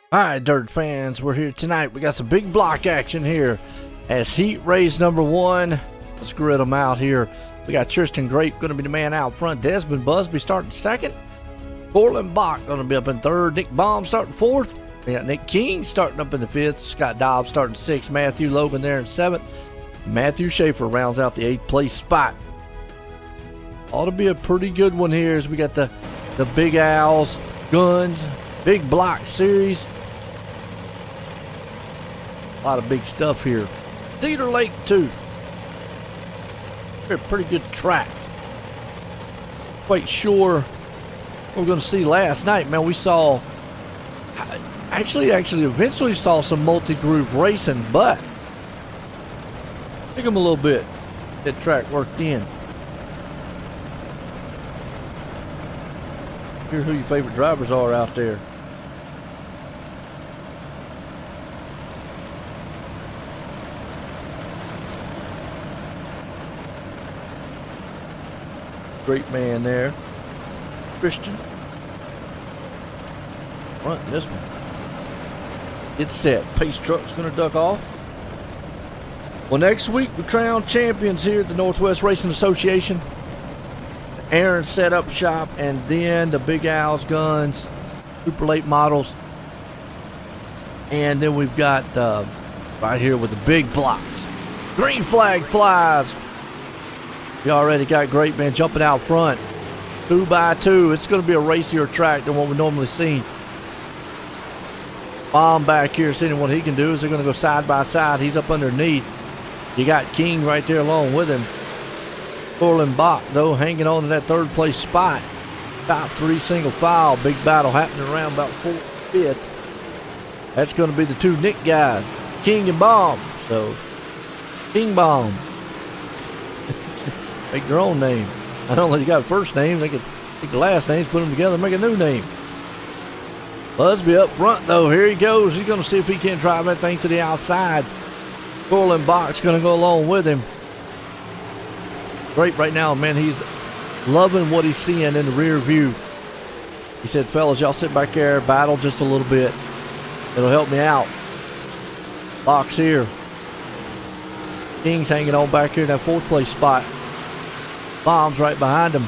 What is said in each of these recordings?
Alright, Dirt fans, we're here tonight. We got some big block action here as heat race number 1. Let's grid them out here. We got Tristan Grape going to be the man out front. Desmond Busby starting second. Corlin Bach going to be up in third. Nick Baum starting fourth. We got Nick King starting up in the fifth. Scott Dobbs starting sixth. Matthew Logan there in seventh. Matthew Schaefer rounds out the 8th place spot. Ought to be a pretty good one here as we got the Big Owls, Guns, Big Block Series. A lot of big stuff here. Cedar Lake 2. A pretty good track. Quite sure what we're going to see last night, man. We saw, actually eventually saw some multi-groove racing, but took them a little bit. That track worked in. Hear who your favorite drivers are out there. Great man there. Christian. Front this one. It's set. Pace truck's going to duck off. Well, next week we crown champions here at the Northwest Racing Association. Aaron Setup Shop, and then the Big Owls, Guns, Super Late Models. And then we've got right here with the big blocks. Green flag flies. We already got Great Man jumping out front. 2x2. It's going to be a racier track than what we normally see. Bomb back here, seeing what he can do. Is they're going to go side by side. He's up underneath. You got King right there along with him. Corlin Bach, though, hanging on to that 3rd place spot. Top 3 single file. Big battle happening around about 4th, 5th. That's going to be the 2 Nick guys, King and Bomb. So, King Bomb. Make their own name. I don't know if they got first names. They could take the last names, put them together, and make a new name. Busby up front, though. Here he goes. He's going to see if he can't drive that thing to the outside. Corlin Bach's going to go along with him. Great right now, man. He's loving what he's seeing in the rear view. He said, fellas, y'all sit back there, battle just a little bit. It'll help me out. Bach's here. King's hanging on back here in that 4th place spot. Bomb's right behind him.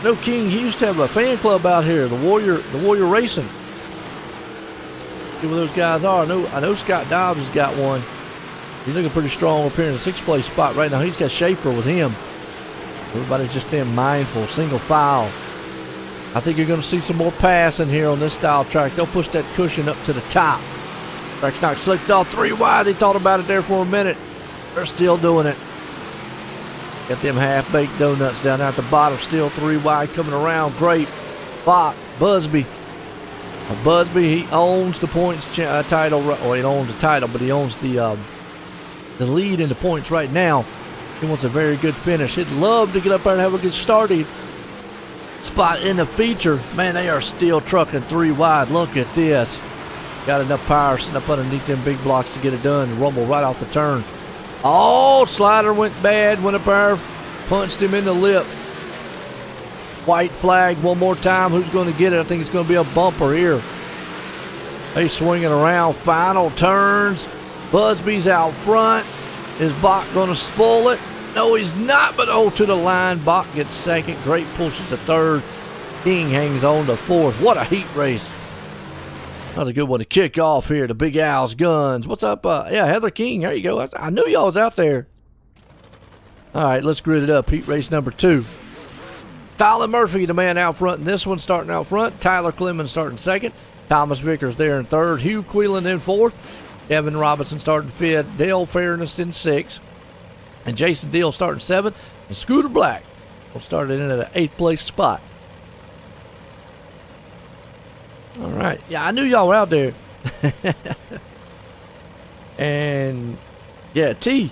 No, King, he used to have a fan club out here, the Warrior Racing. See where those guys are. I know Scott Dobbs has got one. He's looking pretty strong up here in the 6th place spot right now. He's got Schaefer with him. Everybody's just staying mindful, single file. I think you're going to see some more passing here on this style track. They'll push that cushion up to the top. Track's not slicked off 3 wide. They thought about it there for a minute. They're still doing it. Got them half-baked donuts down there at the bottom. Still 3 wide coming around. Great. Bach, Busby. Busby, he owns the points title. Well, he owns the title, but he owns the lead in the points right now. He wants a very good finish. He'd love to get up there and have a good starting spot in the feature. Man, they are still trucking 3 wide. Look at this. Got enough power sitting up underneath them big blocks to get it done. Rumble right off the turn. Oh, slider went bad. Went up there. Punched him in the lip. White flag one more time. Who's going to get it? I think it's going to be a bumper here. They swinging around. Final turns. Busby's out front. Is Bach going to spoil it? No, he's not, but to the line. Bach gets second. Great pushes to third. King hangs on to 4th. What a heat race. That was a good one to kick off here. The Big Owls, Guns. What's up? Yeah, Heather King. There you go. I knew y'all was out there. All right, let's grid it up. Heat race number 2. Tyler Murphy, the man out front in this one, starting out front. Tyler Clemens starting second. Thomas Vickers there in third. Hugh Queelan in 4th. Evan Robinson starting 5th. Dale Fairness in 6th. And Jason Deal starting 7th. And Scooter Black will start it in at an 8th place spot. All right. Yeah, I knew y'all were out there. And yeah, T.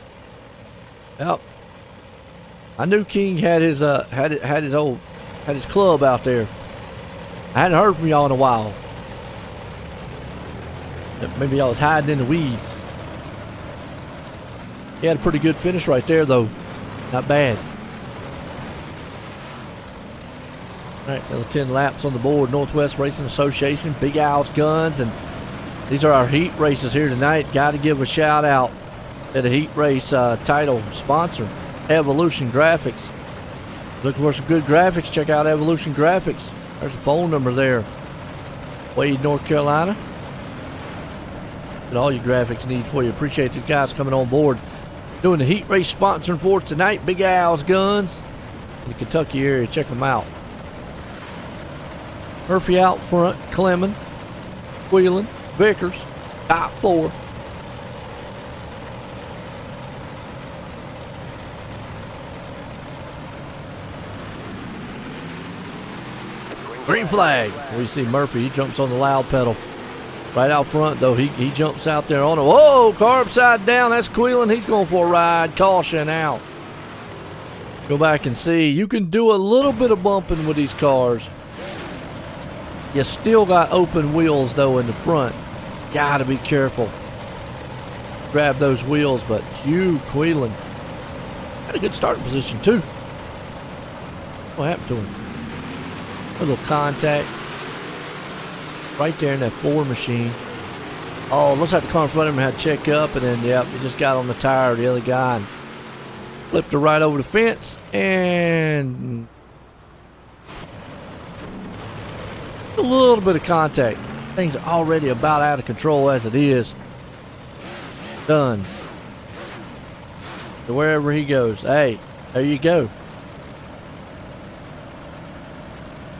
Yep. I knew King had his his club out there. I hadn't heard from y'all in a while. Maybe y'all was hiding in the weeds. He had a pretty good finish right there, though. Not bad. All right, another 10 laps on the board. Northwest Racing Association, Big Al's Guns, and these are our heat races here tonight. Got to give a shout out to the heat race title sponsor, Evolution Graphics. Looking for some good graphics? Check out Evolution Graphics. There's a phone number there. Wade, North Carolina. And all your graphics need for you. Appreciate the guys coming on board. Doing the heat race sponsoring for us tonight. Big Al's Guns in the Kentucky area. Check them out. Murphy out front. Clemens, Wheelan, Vickers, top 4. Green flag. We see Murphy. He jumps on the loud pedal. Right out front, though. He jumps out there on it. Whoa, car upside down. That's Queelan. He's going for a ride. Caution out. Go back and see. You can do a little bit of bumping with these cars. You still got open wheels, though, in the front. Got to be careful. Grab those wheels, but you, Queelan, had a good starting position, too. What happened to him? A little contact right there in that 4 machine. Oh, looks like the car in front of him had to check up, and then, yep, he just got on the tire of the other guy and flipped her right over the fence, and a little bit of contact. Things are already about out of control as it is. Done. So wherever he goes, hey, there you go.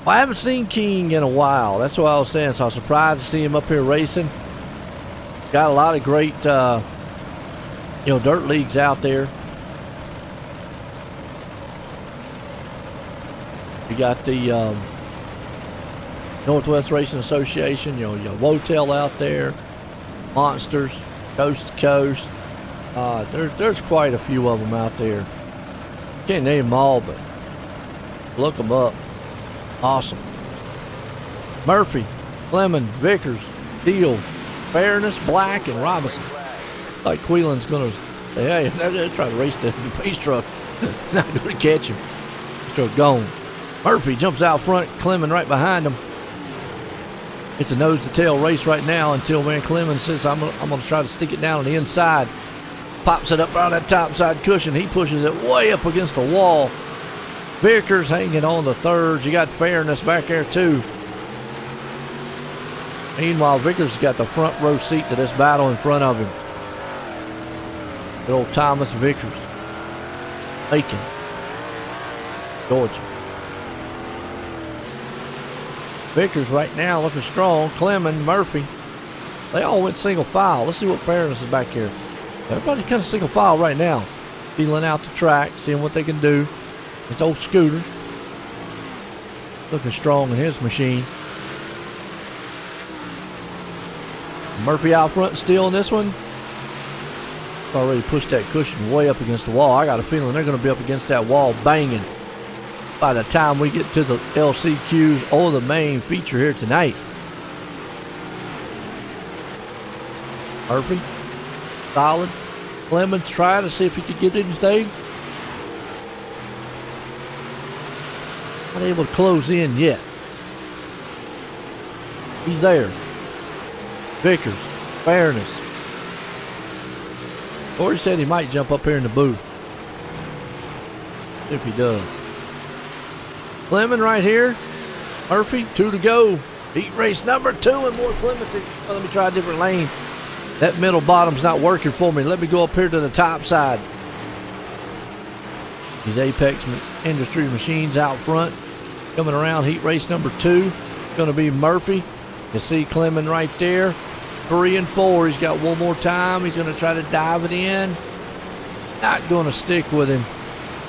Well, I haven't seen King in a while. That's what I was saying. So I was surprised to see him up here racing. Got a lot of great, dirt leagues out there. You got the Northwest Racing Association. You got Wotel out there, Monsters, Coast to Coast. There's quite a few of them out there. Can't name them all, but look them up. Awesome. Murphy, Clemens, Vickers, Deal, Fairness, Black, and Robinson. Like Queelan's going to say, hey, they're trying to race the pace truck. Not going to catch him. Truck gone. Murphy jumps out front, Clemens right behind him. It's a nose-to-tail race right now until Clemens says, I'm going to try to stick it down on the inside. Pops it up around that top side cushion. He pushes it way up against the wall. Vickers hanging on the thirds. You got Fairness back there too. Meanwhile, Vickers got the front row seat to this battle in front of him. Good old Thomas Vickers. Aiken, Georgia. Vickers right now looking strong. Clemens, Murphy. They all went single file. Let's see what Fairness is back here. Everybody's kind of single file right now. Feeling out the track, seeing what they can do. This old Scooter looking strong in his machine. Murphy out front still in this one. Already pushed that cushion way up against the wall. I got a feeling they're going to be up against that wall banging by the time we get to the LCQs or the main feature here tonight. Murphy, solid. Clemens trying to see if he could get anything. Not able to close in yet. He's there. Vickers, Fairness. Corey said he might jump up here in the booth. If he does. Clemens right here. Murphy, 2 to go. Heat race number 2 and more Clemens. Let me try a different lane. That middle bottom's not working for me. Let me go up here to the top side. These Apex Industry machines out front. Coming around heat race number 2. Going to be Murphy. You see Clemens right there. 3 and 4. He's got one more time. He's going to try to dive it in. Not going to stick with him.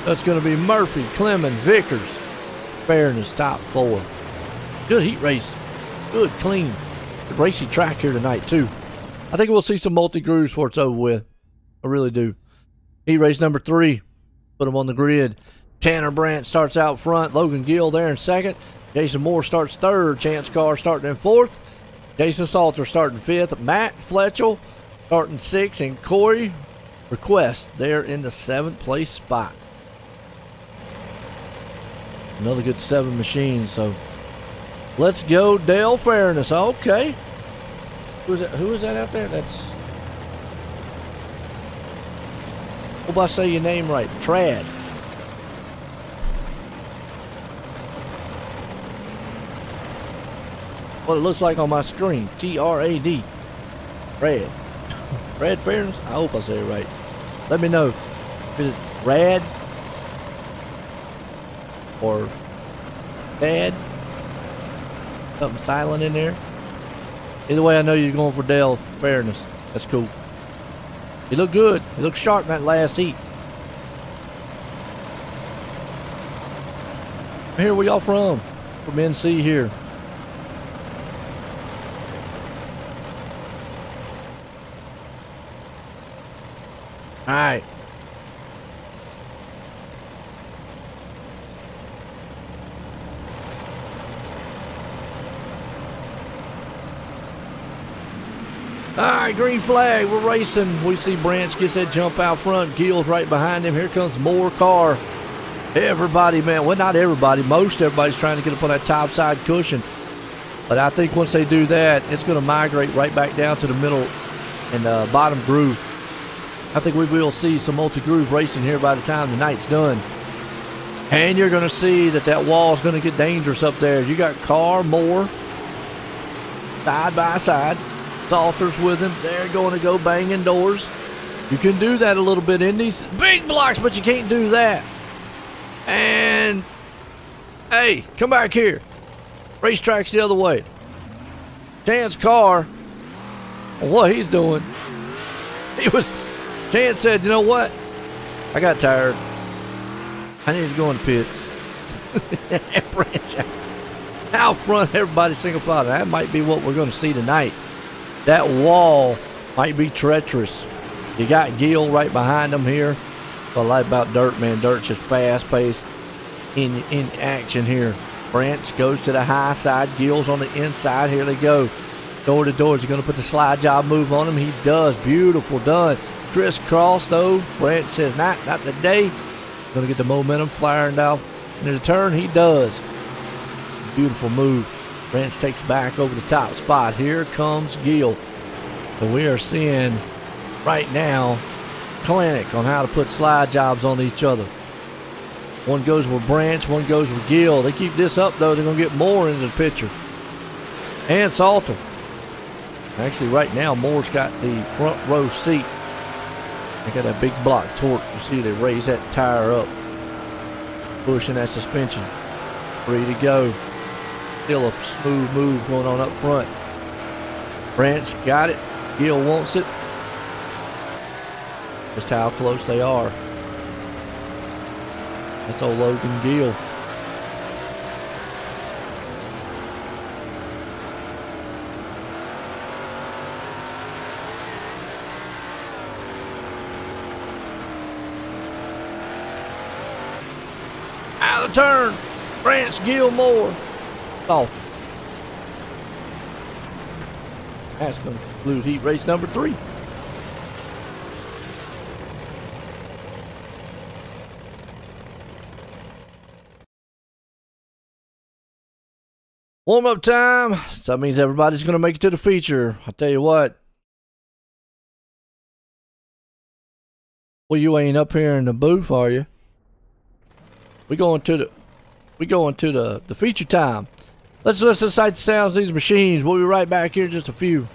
That's going to be Murphy, Clemens, Vickers. Fairness, top 4. Good heat race. Good, clean. Good racy track here tonight, too. I think we'll see some multi-grooves before it's over with. I really do. Heat race number 3. Put them on the grid. Tanner Brandt starts out front. Logan Gill there in second. Jason Moore starts third. Chance Carr starting in fourth. Jason Salter starting fifth. Matt Fletchell starting sixth. And Corey Request there in the 7th place spot. Another good 7 machines. So let's go, Dale Fairness. Okay. Who is that out there? That's, hope I say your name right. Trad. What it looks like on my screen. T-R-A-D. Rad. Rad Fairness? I hope I say it right. Let me know. Is it Rad? Or Dad? Something silent in there? Either way, I know you're going for Dale Fairness. That's cool. He looked good. He looked sharp in that last heat. Here, where y'all from? From NC here. Alright. Alright, green flag. We're racing. We see Branch gets that jump out front. Gill's right behind him. Here comes more car. Everybody, man. Well, not everybody. Most everybody's trying to get up on that top side cushion. But I think once they do that, it's going to migrate right back down to the middle and bottom groove. I think we will see some multi-groove racing here by the time the night's done. And you're going to see that wall is going to get dangerous up there. You got Carr, Moore, side by side. Salters with him. They're going to go banging doors. You can do that a little bit in these big blocks, but you can't do that. And, hey, come back here. Racetrack's the other way. Chance Carr, what he's doing, Chance said, you know what? I got tired. I need to go in the pits. Branch out front, everybody single file. That might be what we're going to see tonight. That wall might be treacherous. You got Gill right behind him here. What I like about Dirt, man, Dirt's just fast-paced in action here. Branch goes to the high side. Gill's on the inside. Here they go. Door to door. Is he going to put the slide job move on him? He does. Beautiful done. Crisscross, though. Branch says, not today. Going to get the momentum firing off into the turn. He does. Beautiful move. Branch takes back over the top spot. Here comes Gill. So we are seeing right now clinic on how to put slide jobs on each other. One goes with Branch, one goes with Gill. They keep this up, though, they're going to get more into the picture. And Salter. Actually, right now, Moore's got the front row seat. They got that big block torque. You see they raise that tire up, pushing that suspension. Free to go. Still a smooth move going on up front. Branch got it. Gill wants it. Just how close they are. That's old Logan Gill. Out of turn. Branch, Gill, Moore. Oh. That's going to conclude heat race number 3. Warm-up time. So that means everybody's going to make it to the feature. I'll tell you what. Well, you ain't up here in the booth, are you? We going to the feature time. Let's listen to the sights and sounds of these machines. We'll be right back here in just a few.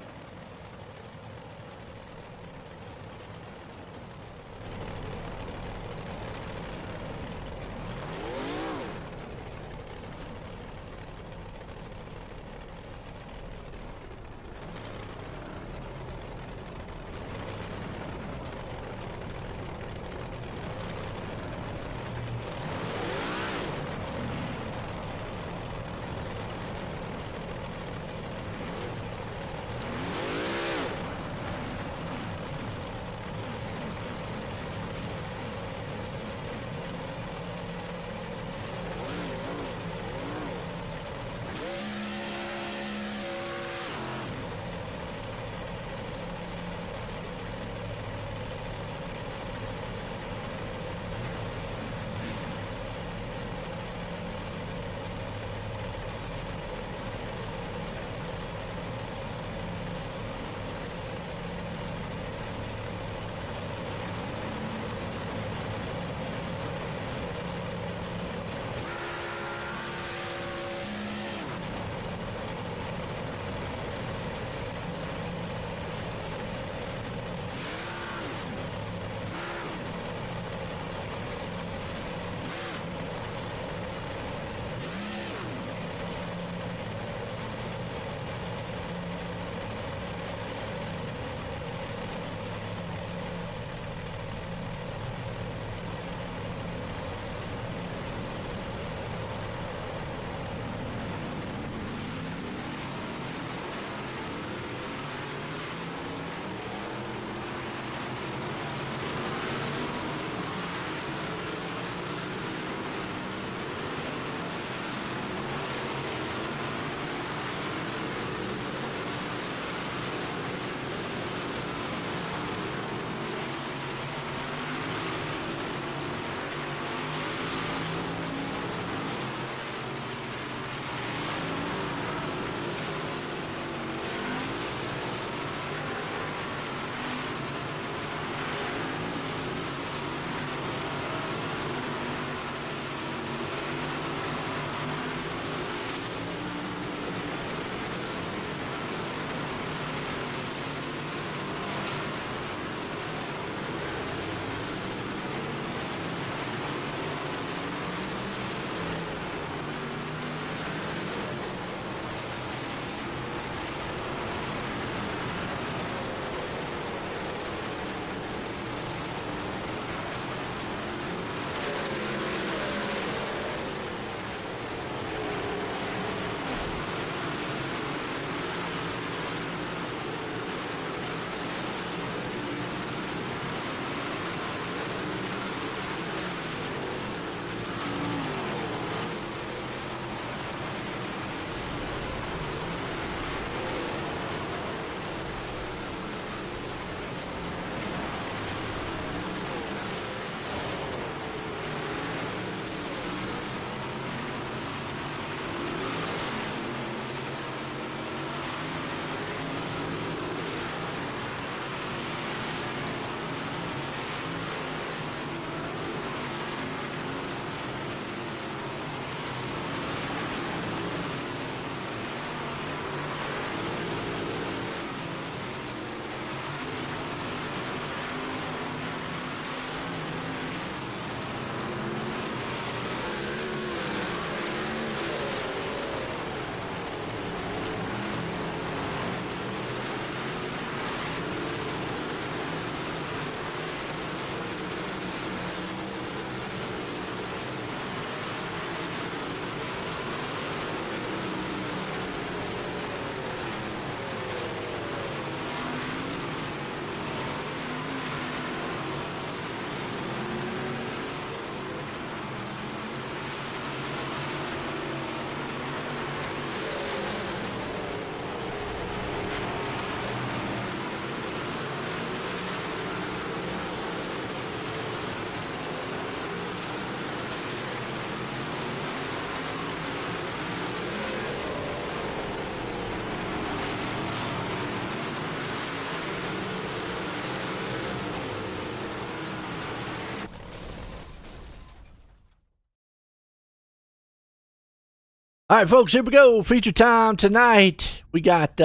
All right, folks, here we go. Feature time tonight. We got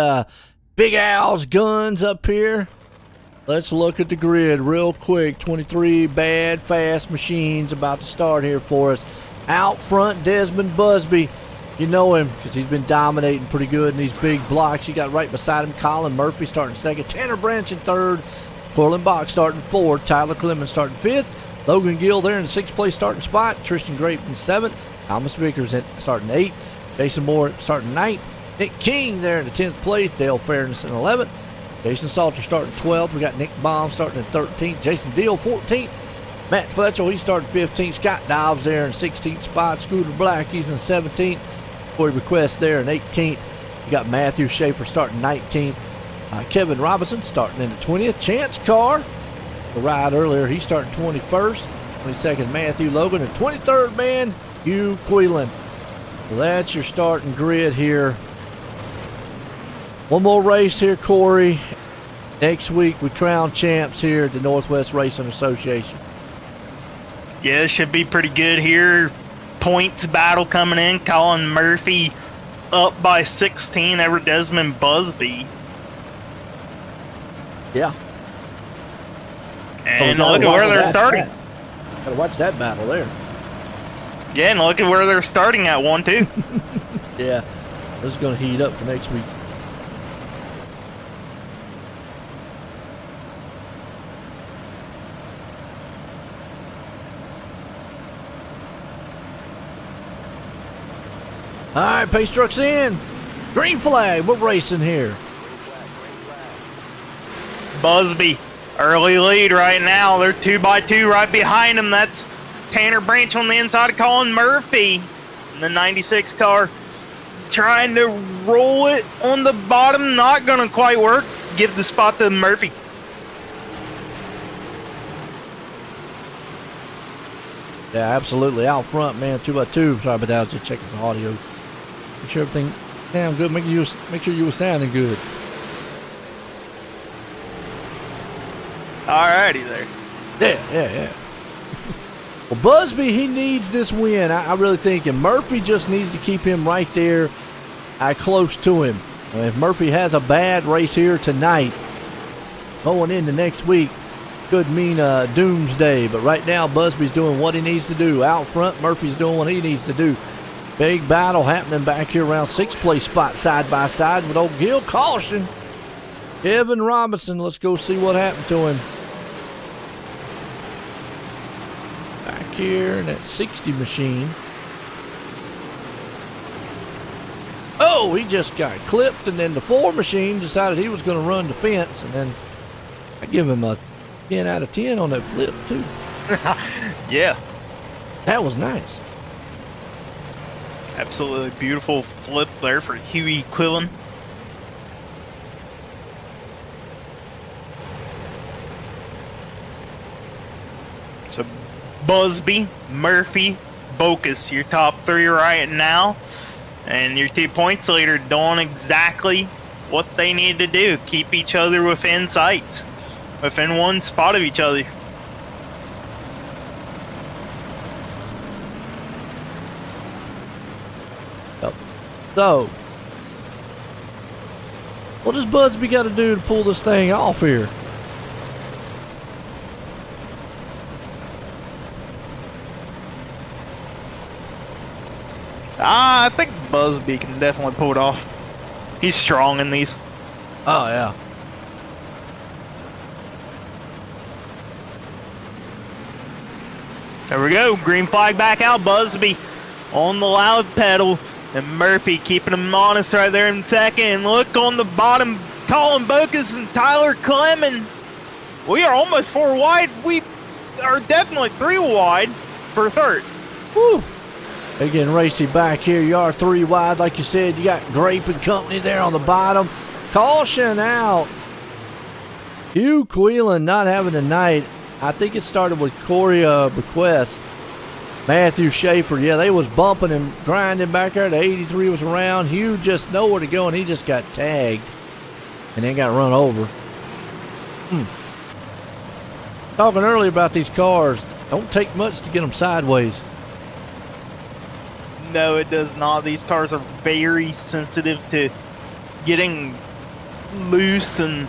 Big Al's guns up here. Let's look at the grid real quick. 23 bad, fast machines about to start here for us. Out front, Desmond Busby. You know him because he's been dominating pretty good in these big blocks. You got right beside him Colin Murphy starting second. Tanner Branch in third. Corlin Bach starting fourth. Tyler Clemens starting fifth. Logan Gill there in the sixth place starting spot. Tristan Grape in seventh. Thomas Vickers starting eighth. Jason Moore starting ninth. Nick King there in the 10th place. Dale Fairness in 11th. Jason Salter starting 12th. We got Nick Baum starting in 13th. Jason Deal 14th. Matt Fletcher, he's starting 15th. Scott Dobbs there in 16th spot. Scooter Black, he's in 17th. Corey Request there in 18th. You got Matthew Schaefer starting 19th. Kevin Robinson starting in the 20th. Chance Carr, the ride earlier, he's starting 21st. 22nd, Matthew Logan. And 23rd man, Hugh Quelan. So that's your starting grid here. One more race here, Corey. Next week we crown champs here at the Northwest Racing Association. Yeah, it should be pretty good here. Points battle coming in. Colin Murphy up by 16 over Desmond Busby. Yeah. And look at where they're starting. Gotta watch that battle there. Yeah, and look at where they're starting at 1-2. Yeah, this is going to heat up for next week. All right, pace truck's in. Green flag, we're racing here. Busby, early lead right now. They're 2x2 right behind him. That's Tanner Branch on the inside of Colin Murphy in the 96 car. Trying to roll it on the bottom. Not going to quite work. Give the spot to Murphy. Yeah, absolutely. Out front, man, 2x2. Sorry about that. I was just checking the audio. Make sure everything sounds good. Make sure you were sounding good. Alrighty there. Yeah. Well, Busby, he needs this win. I really think. And Murphy just needs to keep him right there close to him. If Murphy has a bad race here tonight, going into next week, could mean doomsday. But right now, Busby's doing what he needs to do. Out front, Murphy's doing what he needs to do. Big battle happening back here around 6th place spot side by side with old Gil. Caution. Kevin Robinson, let's go see what happened to him. Back here in that 60 machine. Oh, he just got clipped, and then the 4 machine decided he was going to run the fence, and then I give him a 10 out of 10 on that flip, too. Yeah. That was nice. Absolutely beautiful flip there for Huey Quillen. So Busby, Murphy, Bocus, your top 3 right now. And your 2 points leader doing exactly what they need to do. Keep each other within sight. Within 1 spot of each other. So, what does Busby got to do to pull this thing off here? I think Busby can definitely pull it off. He's strong in these. Oh, yeah. There we go. Green flag back out. Busby on the loud pedal. And Murphy keeping him honest right there in second. And look on the bottom. Colin Bocus and Tyler Clemens. We are almost 4 wide. We are definitely 3 wide for third. Woo. They're getting racy back here. You are 3 wide, like you said. You got Grape and company there on the bottom. Caution out. Hugh Quelan not having a night. I think it started with Corey Bequest. Matthew Schaefer, yeah, they was bumping and grinding back there. The 83 was around. Hugh just nowhere to go, and he just got tagged and then got run over. Talking earlier about these cars, don't take much to get them sideways. No, it does not. These cars are very sensitive to getting loose and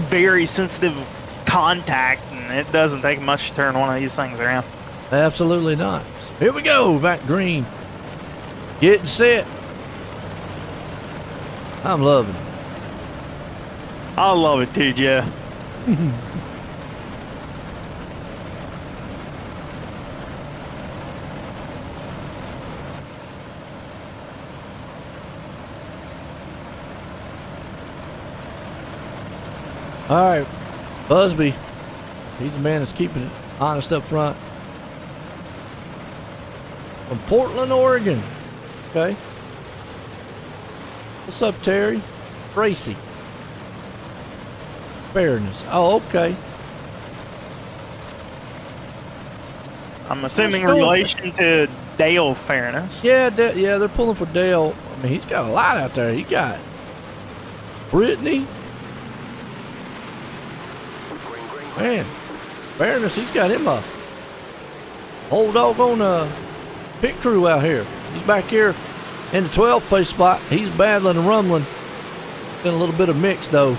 very sensitive of contact, and it doesn't take much to turn one of these things around. Absolutely not. Here we go, back green. Getting set. I'm loving it. I love it too, Joe. All right, Busby. He's the man that's keeping it honest up front. From Portland, Oregon. Okay. What's up, Terry? Tracy. Fairness. Oh, okay. I'm assuming relation to Dale Fairness. Yeah, yeah, they're pulling for Dale. I mean, he's got a lot out there. He got Brittany. Man, Fairness, he's got him a whole doggone pit crew out here. He's back here in the 12th place spot. He's battling and rumbling. Been a little bit of mix, though.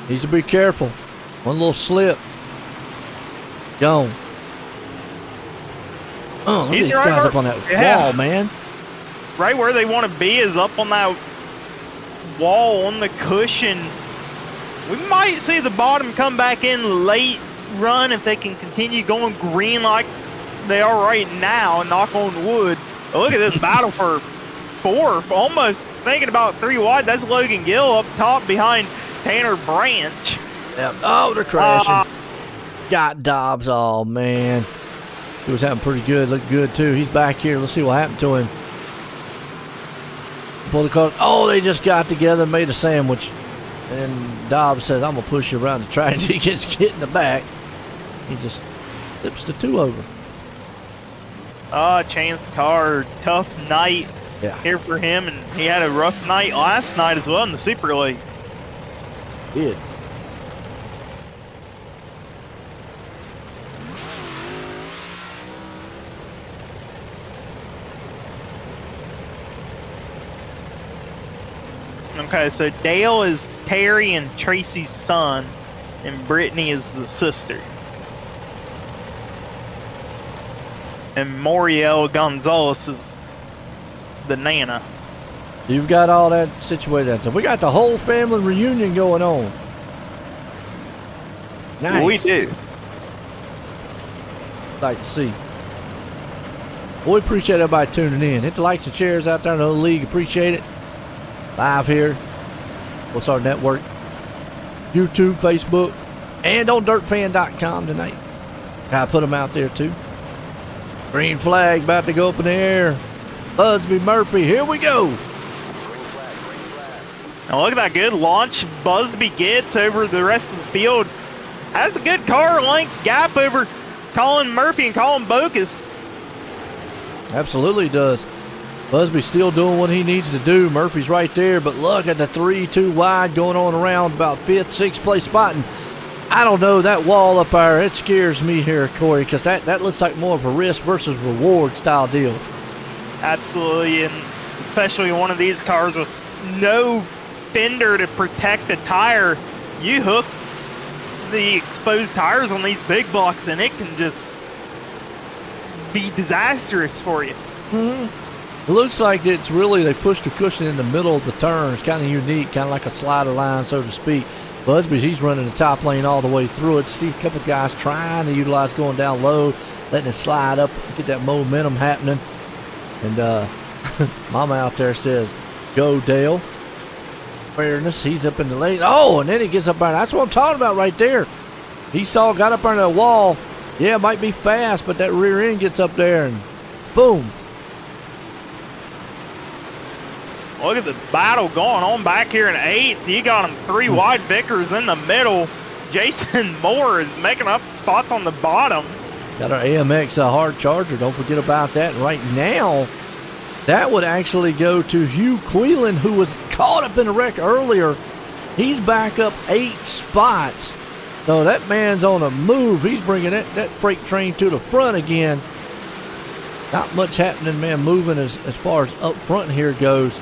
Needs to be careful. One little slip. Gone. Oh, look at these guys up on that wall, man. Right where they want to be is up on that wall on the cushion. We might see the bottom come back in late run if they can continue going green like they are right now, knock on wood. But look at this battle for fourth, almost thinking about 3 wide. That's Logan Gill up top behind Tanner Branch. Yep. Oh, they're crashing. Got Dobbs. Oh, man. He was having pretty good. Looked good, too. He's back here. Let's see what happened to him. Pull the car. Oh, they just got together and made a sandwich. And Dobbs says, I'm going to push you around the track until he gets hit in the back. He just flips the 2 over. Chance Carr, tough night here for him. And he had a rough night last night as well in the Super League. Did. Okay, so Dale is Terry and Tracy's son, and Brittany is the sister. And Moriel Gonzalez is the nana. You've got all that situated. So we got the whole family reunion going on. Nice. We do. Like to see. Well, we appreciate everybody tuning in. Hit the likes and shares out there in the league. Appreciate it. Live here. What's our network? YouTube, Facebook, and on dirtfan.com tonight. I put them out there too. Green flag about to go up in the air. Busby Murphy, here we go. Now look at that good launch Busby gets over the rest of the field. Has a good car length gap over Colin Murphy and Colin Bocus. Absolutely does. Busby still doing what he needs to do. Murphy's right there, but look at the 3-2 wide going on around about 5th, 6th place spot. And I don't know, that wall up there, it scares me here, Corey, because that looks like more of a risk versus reward style deal. Absolutely, and especially one of these cars with no fender to protect the tire. You hook the exposed tires on these big blocks and it can just be disastrous for you. Mm-hmm. It looks like it's really, they pushed the cushion in the middle of the turn. It's kind of unique, kind of like a slider line, so to speak. Busby, he's running the top lane all the way through it. See a couple guys trying to utilize going down low, letting it slide up, get that momentum happening. And Mama out there says, go Dale. Fairness, he's up in the lane. Oh, and then he gets up there. That's what I'm talking about right there. He got up under the wall. Yeah, it might be fast, but that rear end gets up there and boom. Look at the battle going on back here in 8th. You got him 3 wide. Vickers in the middle. Jason Moore is making up spots on the bottom. Got our AMX hard charger. Don't forget about that. And right now, that would actually go to Hugh Quelan, who was caught up in a wreck earlier. He's back up 8 spots. So that man's on a move. He's bringing that freight train to the front again. Not much happening, man, moving as far as up front here goes.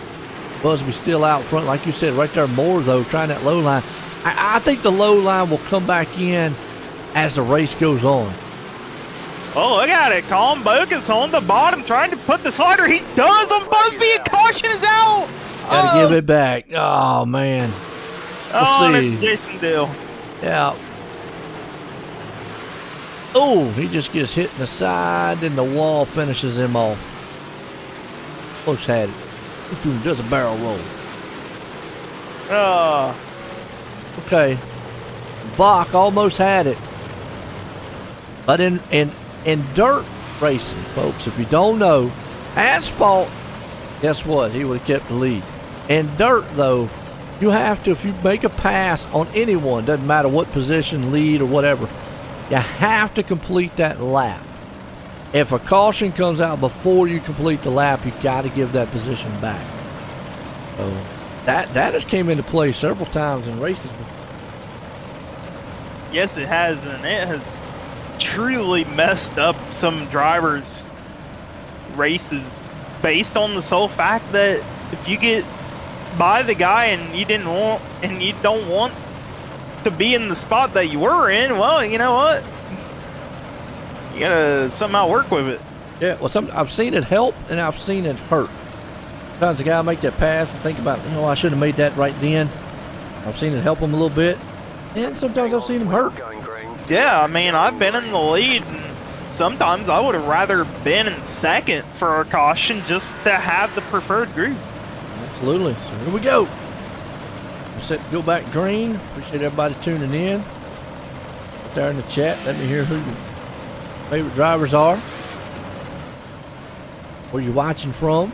Busby still out front, like you said, right there. Moore, though, trying that low line. I think the low line will come back in as the race goes on. Oh, look at it. Colin Bocus on the bottom trying to put the slider. He does on Busby, and caution is out. Gotta give it back. Oh, man. It's Jason Dill. Yeah. Oh, he just gets hit in the side, and the wall finishes him off. Close had it. Does a barrel roll. Okay. Bach almost had it. But in dirt racing, folks, if you don't know, asphalt, guess what? He would have kept the lead. In dirt, though, you have to, if you make a pass on anyone, doesn't matter what position, lead, or whatever, you have to complete that lap. If a caution comes out before you complete the lap, you got to give that position back. So that has came into play several times in races before. Yes, it has, and it has truly messed up some drivers' races based on the sole fact that if you get by the guy and you don't want to be in the spot that you were in, well, you know what? You gotta somehow work with it. Yeah, well, I've seen it help and I've seen it hurt. Sometimes the guy make that pass and think about, I should have made that right then. I've seen it help him a little bit, and sometimes I've seen him hurt. Yeah, I mean, I've been in the lead, and sometimes I would have rather been in second for a caution just to have the preferred group. Absolutely. So here we go. We're set to go back green. Appreciate everybody tuning in. Right there in the chat, let me hear who your favorite drivers are. Where you watching from?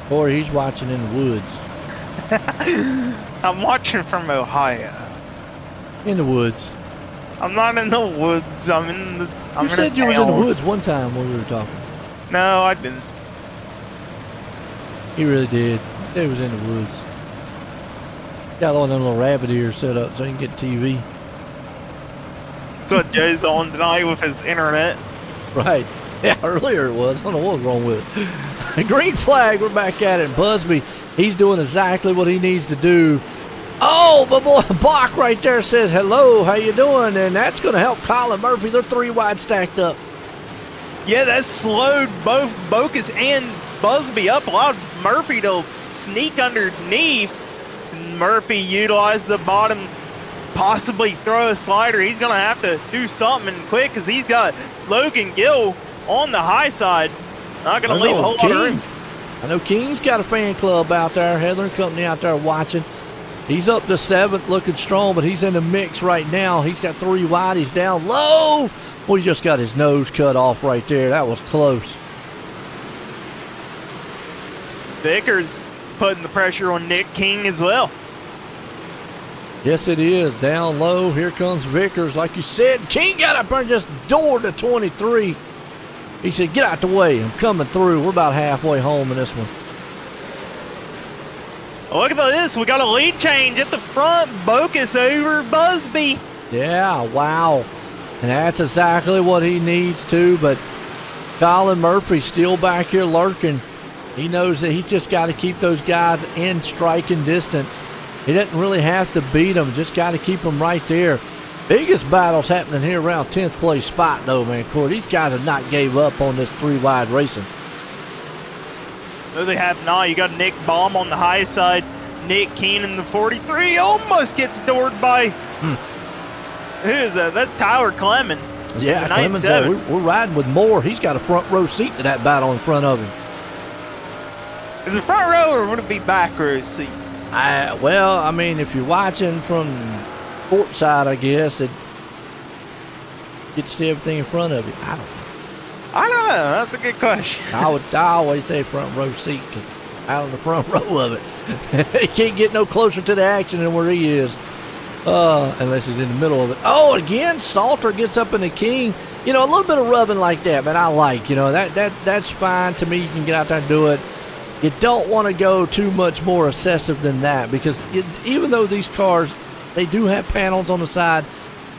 Corey, he's watching in the woods. I'm watching from Ohio. In the woods. I'm not in the woods. I'm in the. You said you were in the woods one time when we were talking. No, I didn't. He really did. He said he was in the woods. Got all them little rabbit ears set up so he can get TV. That's what Joe's on tonight with his internet. Right. Yeah, earlier it was. I don't know what was wrong with it. Green flag, we're back at it. Busby, he's doing exactly what he needs to do. Oh, but boy, Bach right there says, hello, how you doing? And that's going to help Colin Murphy. They're 3 wide stacked up. Yeah, that slowed both Bocus and Busby up, allowed Murphy to sneak underneath. Murphy utilized the bottom, possibly throw a slider. He's going to have to do something quick because he's got Logan Gill on the high side. Not going to leave a whole lot of room. I know King's got a fan club out there. Heather and company out there watching. He's up to 7th, looking strong, but he's in the mix right now. He's got 3 wide. He's down low. Well, he just got his nose cut off right there. That was close. Vickers putting the pressure on Nick King as well. Yes, it is. Down low. Here comes Vickers. Like you said, King got up there and just doored to 23. He said, get out the way. I'm coming through. We're about halfway home in this one. Look at this. We got a lead change at the front. Bocus over Busby. Yeah, wow. And that's exactly what he needs to. But Colin Murphy still back here lurking. He knows that he's just got to keep those guys in striking distance. He doesn't really have to beat them. Just got to keep them right there. Biggest battles happening here around 10th place spot, though, man. Corey, these guys have not gave up on this 3 wide racing. No, they have not. You got Nick Baum on the high side. Nick Keenan, the 43, almost gets doored by. Who is that? That's Tyler Clemens. Yeah, Clemens. We're riding with Moore. He's got a front row seat to that battle in front of him. Is it front row or would it be back row seat? Well, I mean, if you're watching from port side, I guess it get to see everything in front of you. I don't know. That's a good question. I always say front row seat because out on the front row of it. He can't get no closer to the action than where he is, unless he's in the middle of it. Oh, again, Salter gets up in the King. A little bit of rubbing like that, but I like. That's fine to me. You can get out there and do it. You don't want to go too much more excessive than that because even though these cars, they do have panels on the side,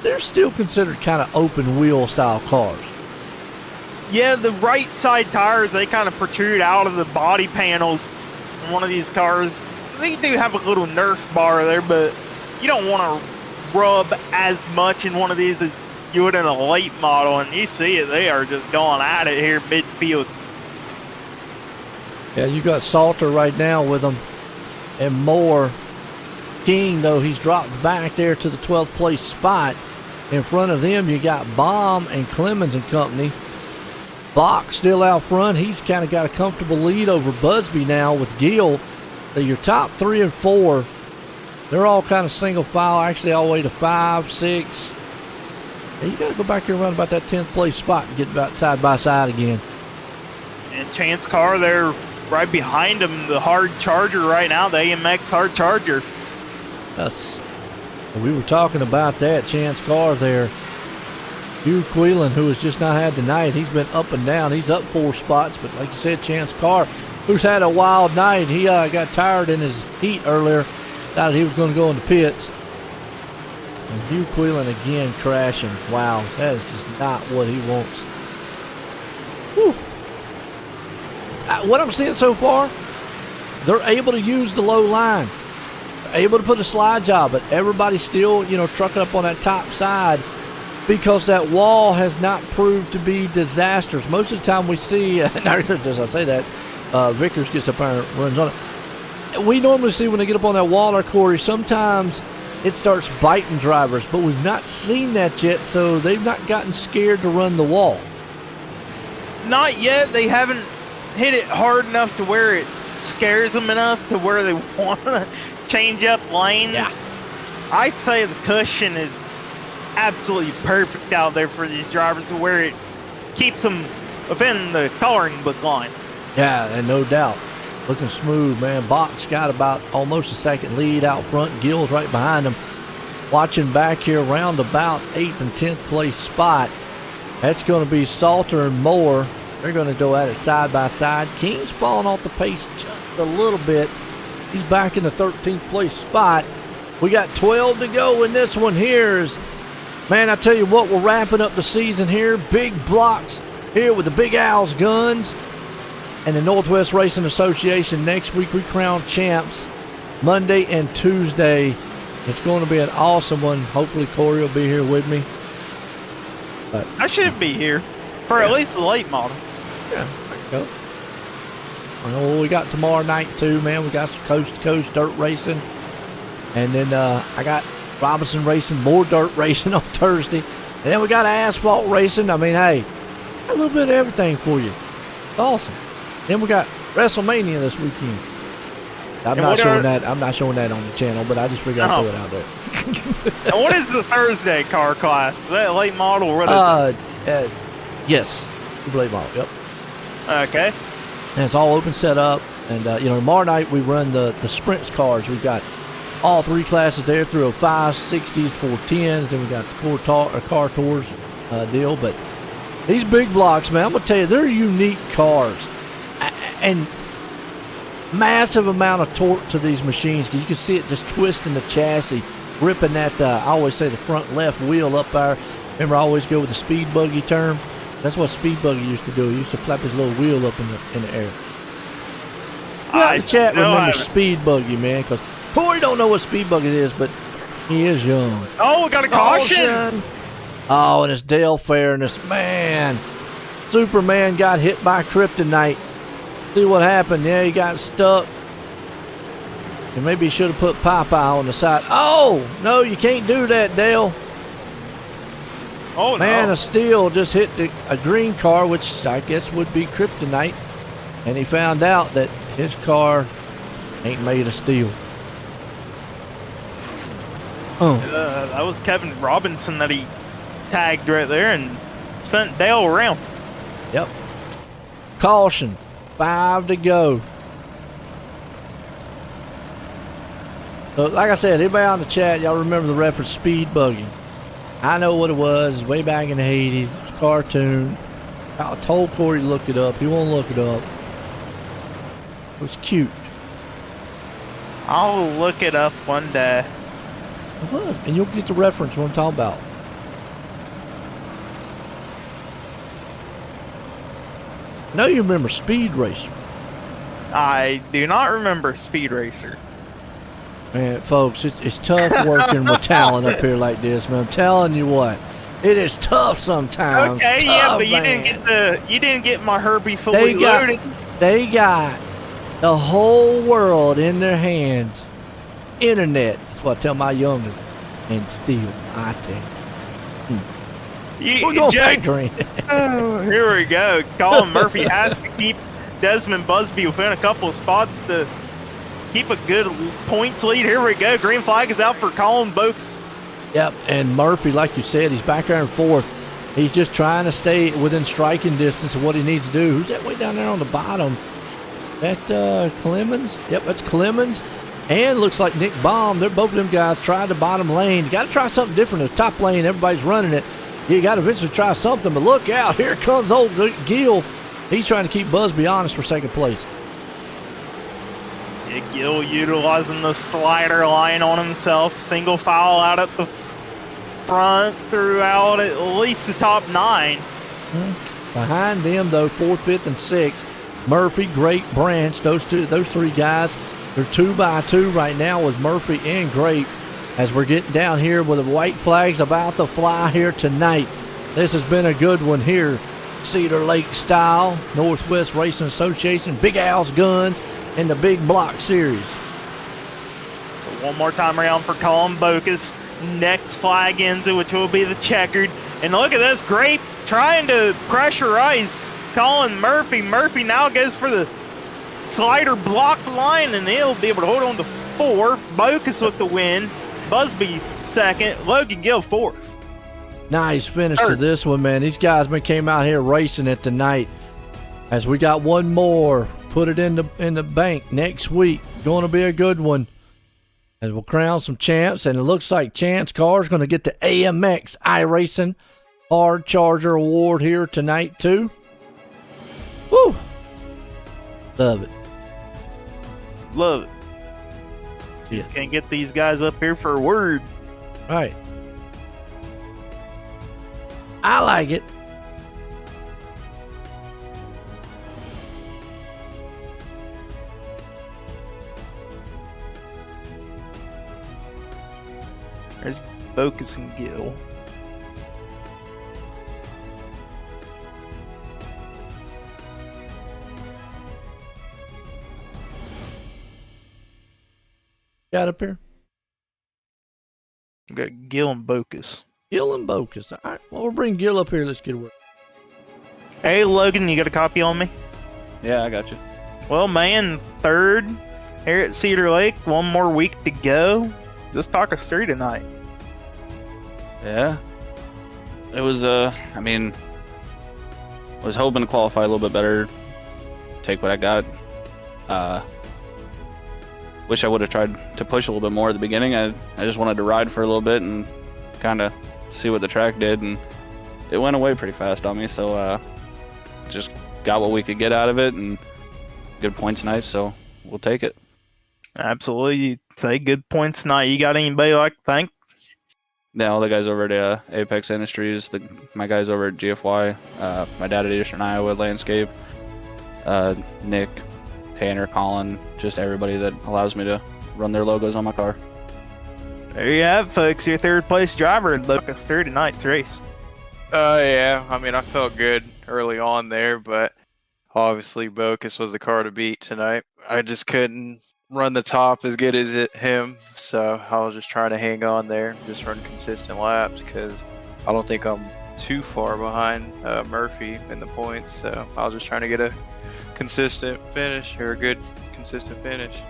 they're still considered kind of open wheel style cars. Yeah, the right side tires, they kind of protrude out of the body panels in one of these cars. They do have a little Nerf bar there, but you don't want to rub as much in one of these as you would in a late model. And you see it, they are just going at it here midfield. Yeah, you got Salter right now with them, and Moore. King, though, he's dropped back there to the 12th place spot. In front of them, you got Baum and Clemens and company. Bach still out front. He's kind of got a comfortable lead over Busby now with Gill. So your top 3 and 4, they're all kind of single file, actually all the way to 5, 6. And you got to go back here and run about that 10th place spot and get about side by side again. And Chance Carr there right behind him, the hard charger right now, the AMX hard charger. Yes. We were talking about that. Chance Carr there. Hugh Quelan, who has just not had the night, he's been up and down. He's up 4 spots, but like you said, Chance Carr, who's had a wild night, he got tired in his heat earlier, decided he was going to go in the pits. And Hugh Quelan again crashing. Wow, that is just not what he wants. Whew. What I'm seeing so far, they're able to use the low line. They're able to put a slide job, but everybody's still, trucking up on that top side because that wall has not proved to be disastrous. Most of the time we see, as I say that, Vickers gets up there and runs on it. We normally see when they get up on that wall or Corey, sometimes it starts biting drivers, but we've not seen that yet, so they've not gotten scared to run the wall. Not yet. They haven't hit it hard enough to where it scares them enough to where they want to change up lanes. Yeah. I'd say the cushion is absolutely perfect out there for these drivers to where it keeps them within the coloring book line. Yeah, and no doubt. Looking smooth, man. Bach's got about almost a second lead out front. Gill's right behind him. Watching back here around about 8th and 10th place spot. That's going to be Salter and Moore. They're going to go at it side by side. King's falling off the pace just a little bit. He's back in the 13th place spot. We got 12 to go in this one here. Man, I tell you what, we're wrapping up the season here. Big blocks here with the Big Al's guns. And the Northwest Racing Association. Next week we crown champs. Monday and Tuesday. It's going to be an awesome one. Hopefully Corey will be here with me. But I should be here for at least the late model. yeah, there you go. I know what we got tomorrow night too, man. We got some coast-to-coast dirt racing. And then I got Robinson Racing, more dirt racing on Thursday. And then we got asphalt racing. I mean, hey, got a little bit of everything for you. It's awesome. Then we got WrestleMania this weekend. I'm not showing that on the channel, but I just figured I'd throw it out there. And what is the Thursday car class? Is that late model? What is it? Yes. Late model, yep. Okay. And it's all open set up. And, tomorrow night we run the sprints cars. We've got all 3 classes there through 5s, 60s, 410s. Then we got the car tours deal. But these big blocks, man, I'm going to tell you, they're unique cars. And massive amount of torque to these machines because you can see it just twisting the chassis, ripping that, I always say the front left wheel up there. Remember, I always go with the speed buggy term. That's what speed buggy used to do. He used to flap his little wheel up in the air. The chat remember speed buggy, man, because Corey don't know what speed buggy is, but he is young. Oh, we got a caution. Oh, and it's Dale Fairness, man. Superman got hit by kryptonite. See what happened? Yeah, he got stuck. And maybe he should have put Popeye on the side. Oh, no, you can't do that, Dale. Oh, Man no. of Steel just hit a green car, which I guess would be kryptonite. And he found out that his car ain't made of steel. That was Kevin Robinson that he tagged right there and sent Dale around. Yep. Caution. 5 to go. So, like I said, everybody on the chat, y'all remember the reference speed buggy. I know what it was. Way back in the 80s. It was a cartoon. I told Corey to look it up. He won't look it up. It was cute. I'll look it up one day. It was. And you'll get the reference what I'm talking about. I know you remember Speed Racer. I do not remember Speed Racer. Man, folks, it's tough working with talent up here like this, man. I'm telling you what. It is tough sometimes. Okay, tough, yeah, but man. you didn't get my Herbie fully loaded. They got the whole world in their hands. Internet. That's what I tell my youngest. And still, I tell you. We're going factory. Oh, here we go. Colin Murphy has to keep Desmond Busby within a couple of spots to keep a good points lead. Here we go. Green flag is out for Colin Bokus. Yep, and Murphy, like you said, he's back there and forth. He's just trying to stay within striking distance of what he needs to do. Who's that way down there on the bottom? That Clemens? Yep, that's Clemens. And looks like Nick Baum. They're both of them guys tried the bottom lane. You got to try something different. The top lane, everybody's running it. You got to eventually try something, but look out. Here comes old Gill. He's trying to keep Busby honest for second place. Yeah, Gill utilizing the slider line on himself. Single foul out at the front throughout at least the top 9. Behind them, though, 4th, 5th, and 6th, Murphy, Grape, Branch. Those three guys, they're 2 by 2 right now with Murphy and Grape as we're getting down here with the white flags about to fly here tonight. This has been a good one here. Cedar Lake style, Northwest Racing Association, Big Al's Guns, and the Big Block Series. So one more time around for Colin Bokus. Next flag ends it, which will be the checkered. And look at this, Grape trying to pressurize Colin Murphy. Murphy now goes for the slider block line, and he'll be able to hold on to 4. Bokus with the win. Busby 2nd. Logan Gill 4th. Nice finish to this one, man. These guys came out here racing it tonight. As we got one more, put it in the bank next week. Going to be a good one. As we'll crown some champs, and it looks like Chance Carr's going to get the AMX iRacing Hard Charger Award here tonight too. Woo! Love it. Love it. Yeah. Can't get these guys up here for a word. All right. I like it. There's Bokus and Gill. Got up here? We got Gill and Bokus. Gill and Bokus. All right. Well, we'll bring Gill up here. Let's get away. Hey, Logan, you got a copy on me? Yeah, I got you. Well, man, 3rd here at Cedar Lake. One more week to go. Just talk us through tonight. Yeah. It was, I was hoping to qualify a little bit better, take what I got. Wish I would have tried to push a little bit more at the beginning. I just wanted to ride for a little bit and kind of see what the track did, and it went away pretty fast on me, so just got what we could get out of it, and good points night, so we'll take it. Absolutely. You say good points tonight. You got anybody like to thank? Yeah, all the guys over at Apex Industries, my guys over at GFY, my dad at Eastern Iowa Landscape, Nick, Tanner, Colin, just everybody that allows me to run their logos on my car. There you have it, folks. Your 3rd place driver in Lucas through tonight's race. Yeah, I felt good early on there, but obviously Bokus was the car to beat tonight. I just couldn't run the top as good as him, so I was just trying to hang on there, just run consistent laps, because I don't think I'm too far behind Murphy in the points, so I was just trying to get a consistent finish, or a good consistent finish.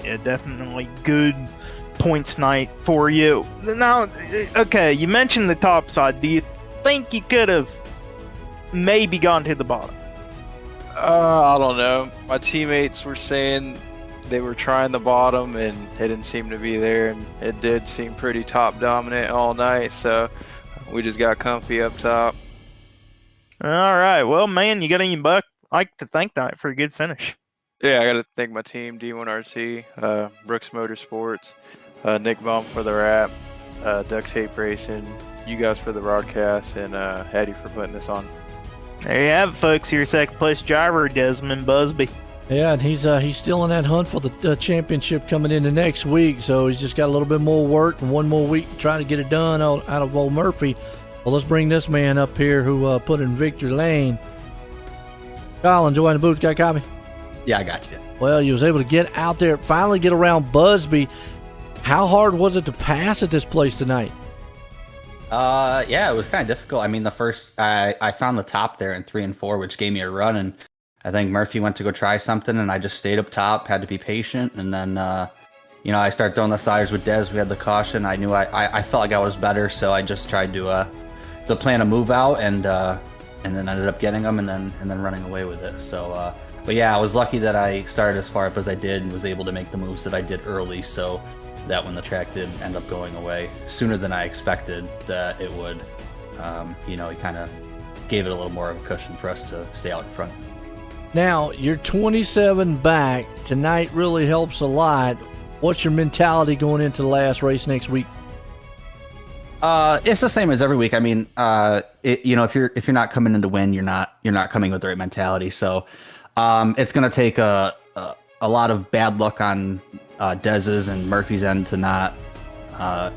Yeah, definitely good points night for you. Now, okay, you mentioned the top side. Do you think you could have maybe gone to the bottom? I don't know. My teammates were saying they were trying the bottom and it didn't seem to be there, and it did seem pretty top dominant all night, so we just got comfy up top. All right, well, man, you got any like to thank tonight for a good finish? Yeah, I got to thank my team, D1RT, Brooks Motorsports, Nick Baum for the wrap, Duct Tape Racing, you guys for the broadcast, and Eddie for putting this on. There you have it, folks. Your second place driver, Desmond Busby. Yeah, and he's still in that hunt for the championship coming into next week. So he's just got a little bit more work and one more week to try to get it done out of old Murphy. Well, let's bring this man up here who put in victory lane. Colin, join the booth. Got a copy? Yeah, I got you. Well, you was able to get out there, finally get around Busby. How hard was it to pass at this place tonight? Yeah, it was kind of difficult. I mean, the first I found the top there in 3 and 4, which gave me a run, and I think Murphy went to go try something, and I just stayed up top, had to be patient, and then I started throwing the sliders with Des. We had the caution. I knew I felt like I was better, so I just tried to plan a move out, and then ended up getting them, and then running away with it. So, but yeah, I was lucky that I started as far up as I did and was able to make the moves that I did early, so that when the track did end up going away sooner than I expected that it would, it kind of gave it a little more of a cushion for us to stay out in front. Now, you're 27 back. Tonight really helps a lot. What's your mentality going into the last race next week? It's the same as every week. I mean, if you're not coming in to win, you're not coming with the right mentality. So, it's going to take a lot of bad luck on Dez's and Murphy's end to not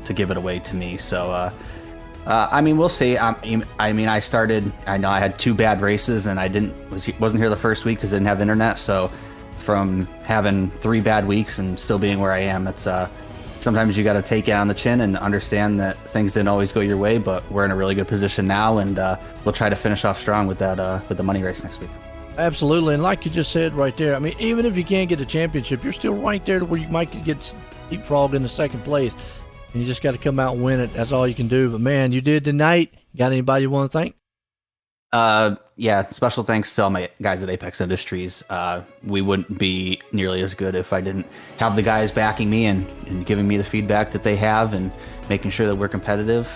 to give it away to me. So, I mean, we'll see. I know I had 2 bad races, and I wasn't here the first week because I didn't have internet. So, from having 3 bad weeks and still being where I am, it's sometimes you got to take it on the chin and understand that things didn't always go your way, but we're in a really good position now, and we'll try to finish off strong with that with the money race next week. Absolutely, and like you just said right there, I mean, even if you can't get a championship, you're still right there to where you might get leapfrog in the second place, and you just got to come out and win it. That's all you can do. But man, you did tonight. Got anybody you want to thank? Yeah, special thanks to all my guys at Apex Industries. We wouldn't be nearly as good if I didn't have the guys backing me and giving me the feedback that they have and making sure that we're competitive.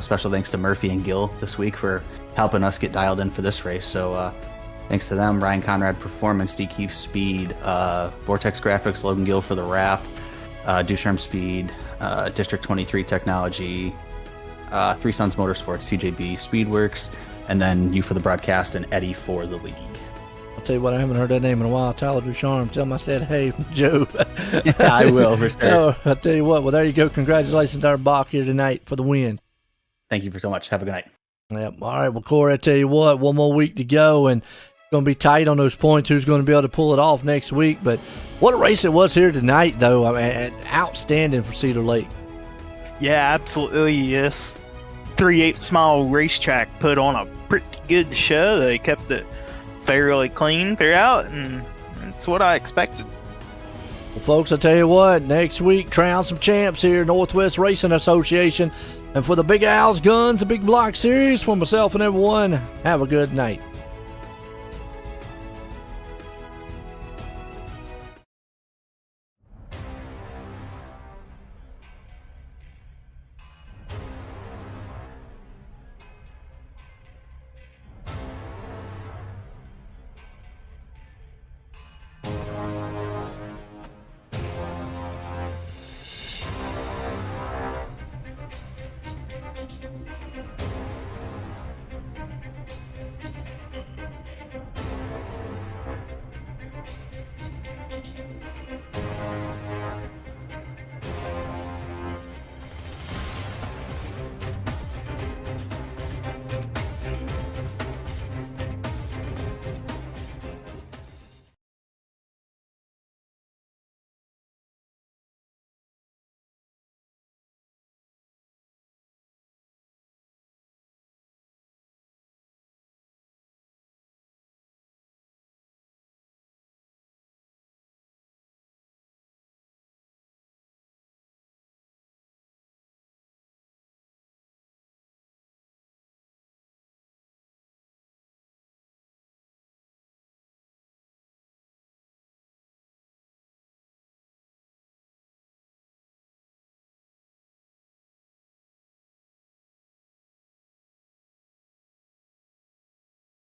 Special thanks to Murphy and Gil this week for helping us get dialed in for this race. So thanks to them, Ryan Conrad Performance, DQ Speed, Vortex Graphics, Logan Gill for the wrap, Ducharme Speed, District 23 Technology, Three Sons Motorsports, CJB Speedworks, and then you for the broadcast and Eddie for the league. I'll tell you what, I haven't heard that name in a while. Tyler Ducharme. Tell him I said, hey, Joe. Yeah, I will, for sure. Oh, I'll tell you what. Well, there you go. Congratulations to our Bach here tonight for the win. Thank you for so much. Have a good night. Yep. All right. Well, Corey, I tell you what, one more week to go, and it's going to be tight on those points. Who's going to be able to pull it off next week? But what a race it was here tonight, though. I mean, outstanding for Cedar Lake. Yeah, absolutely. Yes. 3/8 mile racetrack put on a pretty good show. They kept it fairly clean throughout, and that's what I expected. Well, folks, I tell you what, next week, crown some champs here, Northwest Racing Association. And for the Big Al's Guns, the Big Block Series, for myself and everyone, have a good night.